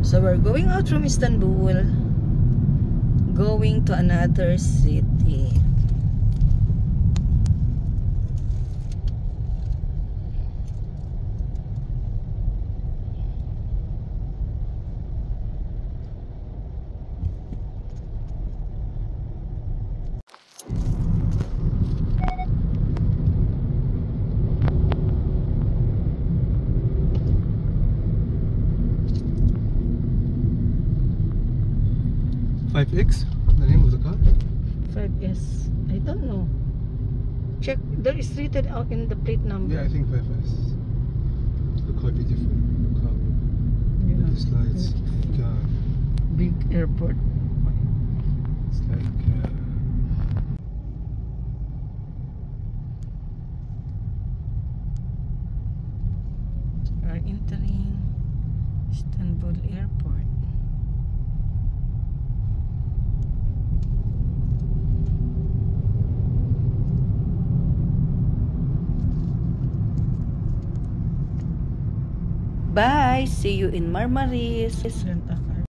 So we're going out from Istanbul, going to another city. X, the name of the car? 5S. I don't know. Check. There is written out in the plate number. Yeah, I think 5S. Look quite beautiful. Look how Yeah. these lights. God. Big airport. It's like Are entering Istanbul Airport. Bye! See you in Marmaris. Rent a car.